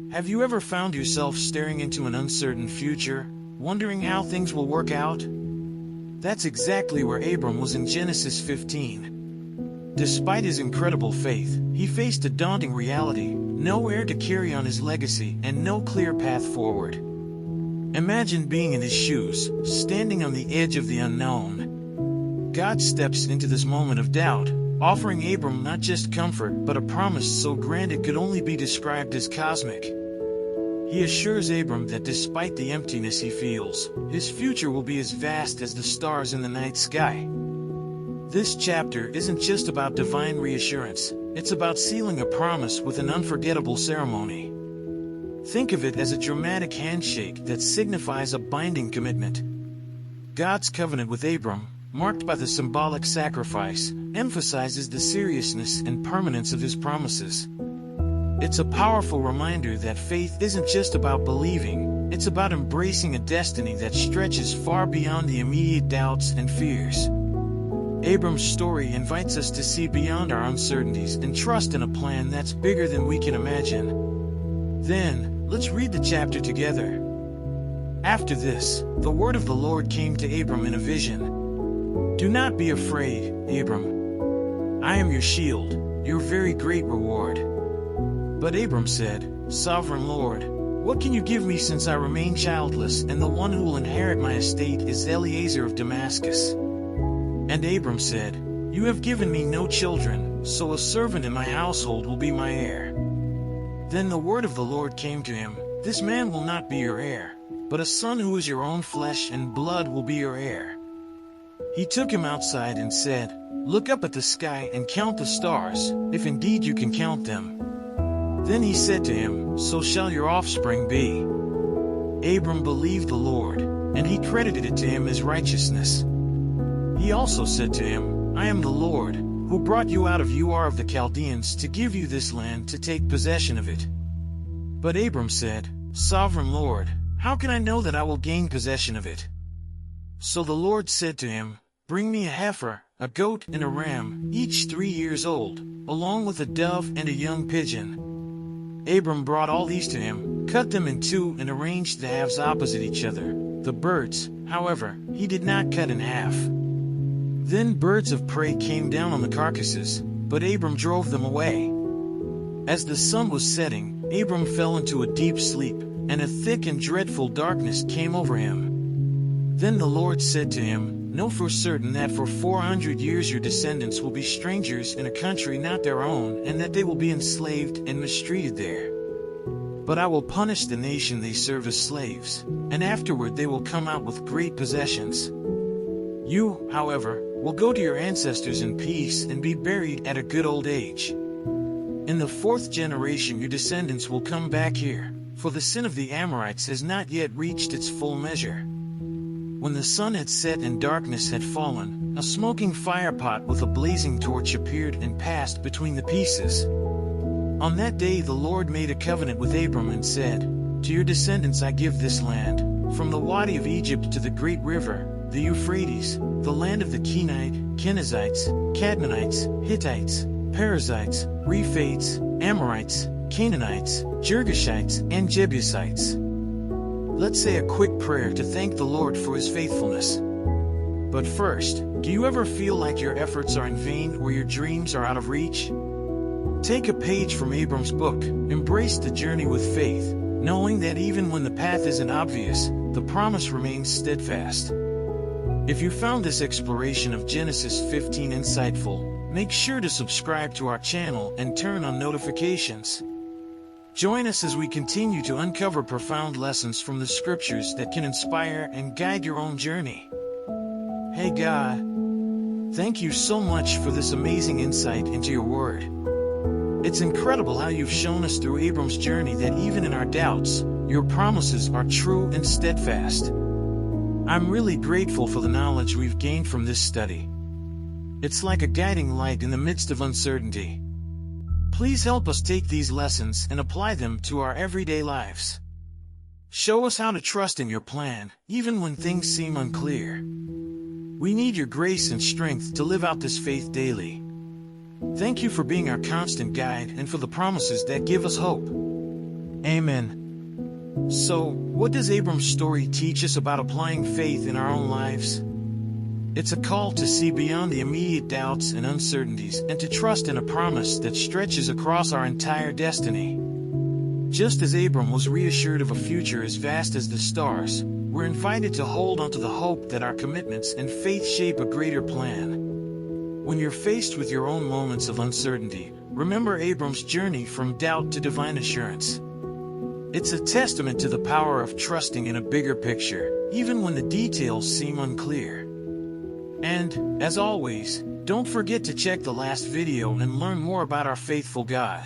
Have you ever found yourself staring into an uncertain future, wondering how things will work out? That's exactly where Abram was in Genesis 15. Despite his incredible faith, he faced a daunting reality: no heir to carry on his legacy and no clear path forward. Imagine being in his shoes, standing on the edge of the unknown. God steps into this moment of doubt, offering Abram not just comfort but a promise so grand it could only be described as cosmic. He assures Abram that despite the emptiness he feels, his future will be as vast as the stars in the night sky. This chapter isn't just about divine reassurance, it's about sealing a promise with an unforgettable ceremony. Think of it as a dramatic handshake that signifies a binding commitment. God's covenant with Abram, marked by the symbolic sacrifice, emphasizes the seriousness and permanence of his promises. It's a powerful reminder that faith isn't just about believing, it's about embracing a destiny that stretches far beyond the immediate doubts and fears. Abram's story invites us to see beyond our uncertainties and trust in a plan that's bigger than we can imagine. Then, let's read the chapter together. After this, the word of the Lord came to Abram in a vision. "Do not be afraid, Abram. I am your shield, your very great reward." But Abram said, "Sovereign Lord, what can you give me since I remain childless and the one who will inherit my estate is Eliezer of Damascus?" And Abram said, "You have given me no children, so a servant in my household will be my heir." Then the word of the Lord came to him, "This man will not be your heir, but a son who is your own flesh and blood will be your heir." He took him outside and said, "Look up at the sky and count the stars, if indeed you can count them." Then he said to him, "So shall your offspring be." Abram believed the Lord, and he credited it to him as righteousness. He also said to him, "I am the Lord, who brought you out of Ur of the Chaldeans to give you this land to take possession of it." But Abram said, "Sovereign Lord, how can I know that I will gain possession of it?" So the Lord said to him, "Bring me a heifer, a goat and a ram, each 3 years old, along with a dove and a young pigeon." Abram brought all these to him, cut them in two and arranged the halves opposite each other. The birds, however, he did not cut in half. Then birds of prey came down on the carcasses, but Abram drove them away. As the sun was setting, Abram fell into a deep sleep, and a thick and dreadful darkness came over him. Then the Lord said to him, "Know for certain that for 400 years your descendants will be strangers in a country not their own, and that they will be enslaved and mistreated there. But I will punish the nation they serve as slaves, and afterward they will come out with great possessions. You, however, will go to your ancestors in peace and be buried at a good old age. In the 4th generation your descendants will come back here, for the sin of the Amorites has not yet reached its full measure." When the sun had set and darkness had fallen, a smoking firepot with a blazing torch appeared and passed between the pieces. On that day the Lord made a covenant with Abram and said, "To your descendants I give this land, from the Wadi of Egypt to the great river, the Euphrates, the land of the Kenite, Kenizzites, Cadmonites, Hittites, Perizzites, Rephaites, Amorites, Canaanites, Girgashites, and Jebusites." Let's say a quick prayer to thank the Lord for his faithfulness. But first, do you ever feel like your efforts are in vain or your dreams are out of reach? Take a page from Abram's book, embrace the journey with faith, knowing that even when the path isn't obvious, the promise remains steadfast. If you found this exploration of Genesis 15 insightful, make sure to subscribe to our channel and turn on notifications. Join us as we continue to uncover profound lessons from the scriptures that can inspire and guide your own journey. Hey God, thank you so much for this amazing insight into your word. It's incredible how you've shown us through Abram's journey that even in our doubts, your promises are true and steadfast. I'm really grateful for the knowledge we've gained from this study. It's like a guiding light in the midst of uncertainty. Please help us take these lessons and apply them to our everyday lives. Show us how to trust in your plan, even when things seem unclear. We need your grace and strength to live out this faith daily. Thank you for being our constant guide and for the promises that give us hope. Amen. So, what does Abram's story teach us about applying faith in our own lives? It's a call to see beyond the immediate doubts and uncertainties and to trust in a promise that stretches across our entire destiny. Just as Abram was reassured of a future as vast as the stars, we're invited to hold onto the hope that our commitments and faith shape a greater plan. When you're faced with your own moments of uncertainty, remember Abram's journey from doubt to divine assurance. It's a testament to the power of trusting in a bigger picture, even when the details seem unclear. And, as always, don't forget to check the last video and learn more about our faithful God.